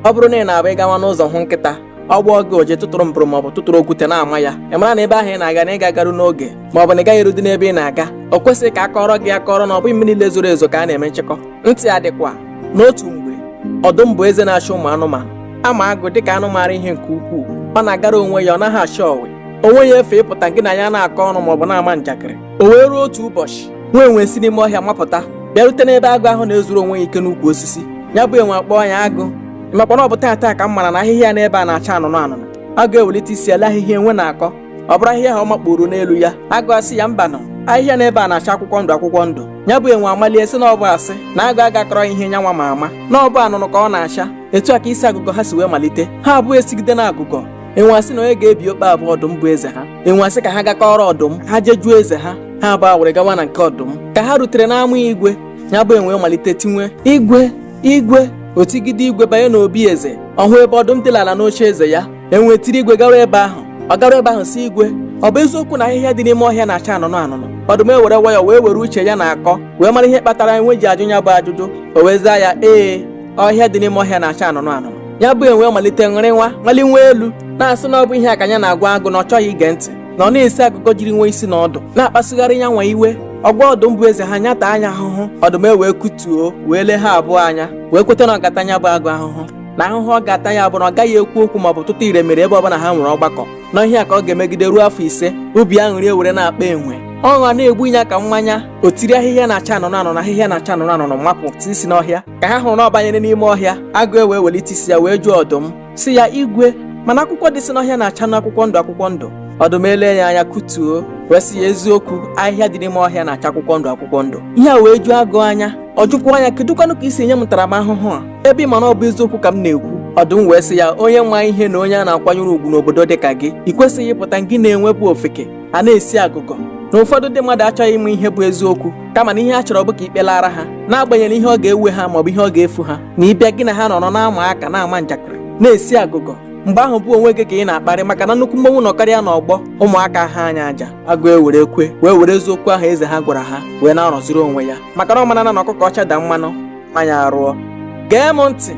ọ bụrụ na ị na-abụ ịgawa n'ụzọ hụ nkịta ọgbọ oge oje tụtụrụ mbụrụ maọbụ tụtụrụ okwute na-ama ya ị mara na ebe ahụ ị na-aga na ị ga-agaru n'oge maọbụ na ị gaghị erudi n'ebe ị na-aga o kwesịghị ka akọrọ gị akọrọ na ọ bụghị mmiri niile zoro ezo ka a na-eme nchekọ. Ntị adịkwa n'otu mgbe ọdụm bụ eze na-achị ụmụ anụmanụ ama agụ dịka anụ maara ihe nke ukwuu. Ọ na-agara onwe ya, ọ naghị achị ọwị, onwe ya efe ịpụta gị na ya na-akọ ọnụ maọbụ na-ama njakịrị. O wee ruo otu ụbọchị nwa enwe si n'ime ọhịa mapụta bịarute n'ebe agụ ahụ na-ezuru onwe ya ike n'ukwu osisi. Ya bụ enwe akpọọ ya agụ. Ịmakwa na ọ bụ taa ka m mara na ahịhịa n'ebe a na-acha anụnụ anụnụ. Agụ ewelite isi ele ahịhịa enwe na-akọ, ọ bụrụ ahịhịa ha ọ makpuru n'elu ya. Agụ asị ya mbanụ, ahịhịa n'ebe a na-acha akwụkwọ ndụ. Ya bụ enwe amalie sị na ọ bụ asị na agụ agakọrọ ihe nyanwa ma ama na ọ bụ anụnụ ka ọ na-acha. Etu a ka isi agụgọ ha si wee malite. Ha abụọ esigide na agụgọ. Enwe asị na onye ga-ebi okpe abụọ ọdụm bụ eze ha. Enwe asị ka ha gakọrọ ọdụm, ha jejuo eze ha. Ha abụọ were gawa na nke ọdụm. Ka ha rutere n'ama igwe, ya bụ enwe malite tinwe igwe otigide igwe banye n'obi eze. Ọ hụ ebe ọdụm dịlara n'oche eze ya. Enwe tiri igwe gawa ebe ahụ. Ọ gara ebe ahụ si igwe, ọ bụ eziokwu na ahịhịa dị n'ime ọhịa na-acha anụnụ anụnụ? Ọdụm ewere nwayọ wee were uche ya na-akọ wee mara ihe kpatara enwe ji ajụ ya bụ ajụjụ. O wee zaa ya, ee, ọhịa dị n'ime ọhịa na-acha anụnụ anụnụ. Ya bụ enwe malite malinwe elu na-asị na ọ bụ ihe a ka ya na-agwa agụ na ọ chọghị ige ntị, na ọ na-esi agụgọ jiri nwe isi na ọdụ na-akpasịgharị ya nwa iwe. Ọgwa ọdụm bụ eze ha nyata anya ahụhụ. Ọdụm wee kutuo wee lee ha abụọ anya wee kweta na ọ ga-ata ya bụ agụ ahụhụ, na ahụhụ ọ ga-ata ya bụ na ọ gaghị ekwu okwu maọbụ tụtụ ire mere ebe ọbụla ha nwere ọgbakọ. N'ọhịa ka ọ ga-emegide ruo afọ 5. Obi aṅụrị ewere na-akpa enwe, ọṅụ na-egbu ya ka mmanya. O tiri ahịhịa na-acha anụnụ anụnụ na ahịhịa na-acha anụnụ anụnụ mapụ isi n'ọhịa. Ka ha hụrụ na ọ banyere n'ime ọhịa, agụ wee welite isi ya wee jụọ ọdụm si ya, igwe, mana akwụkwọ dị si n'ọhịa na-acha akwụkwọ ndụ. Ọdụm elee ya anya kutuo wee sị ya, eziokwu, ahịhịa dị n'ime ọhịa na-acha akwụkwọ ndụ. Ihe a wee juo agụ anya. Ọ jụkwara ya, kedụkwanụ ka isi enye m ntaramahụhụ a ebe ị ma na ọ bụ eziokwu ka m na-ekwu? Ọdụm wee sị ya, onye nwa ihe na onye a na-akwanyere ugwu n'obodo dị ka gị, ị kwesịghị ịpụta gị na-enwebụ ofeke a na-esi agụgọ. Na ụfọdụ ndị mmadụ achọghị ịma ihe bụ eziokwu, kama na ihe a chọrọ bụ ka ikpelara ha, n'agbanyeghị ihe ọ ga-ewe ha maọbụ ihe ọ ga-efu ha. Na ịbịa gị na ha nọrọ na-ama aka na-ama njakịrị na-esi agụgọ, mgbe ahụ bụ onwe gị ka ị na-akparị, maka na nnukwu mmọnwụ nọkarịa n'ọgbọ ụmụaka ha anya aja. Agụ ewere were eziokwu ahụ eze ha gwara ha wee na-arọziri onwe ya, maka na ọ mara na ọkụkọ ọcha da mmanụ anya arụọ. Gee m ntị,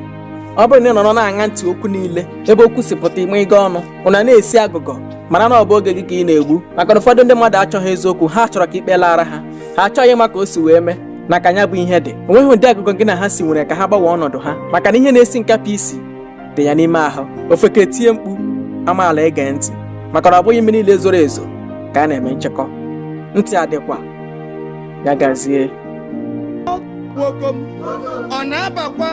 ọ bụrụ na ị nọrọ na-aṅa ntị okwu niile ebe okwu si pụta ime ịga ọnụ ụna na-esi agụgọ, mara na ọ bụ oge gị ka ị na-egbu. Maka na ụfọdụ ndị mmadụ achọghị eziokwu, ha chọrọ ka ikpe lara ha. Ha achọghị ịma ka o si wee mee na ka ya bụ ihe dị. Onweghị ụdị agụgọ gị na ha si nwere ka ha gbanwee ọnọdụ ha, maka na ihe na-esi nkapị isi dị ya n'ime ahụ. Ofeke tie mkpu, amaala ege ntị, maka na ọ bụghị mmiri niile zoro ezo ka a na-eme nchekọ. Ntị adịkwa, ya gazie. Ọ na-abakwa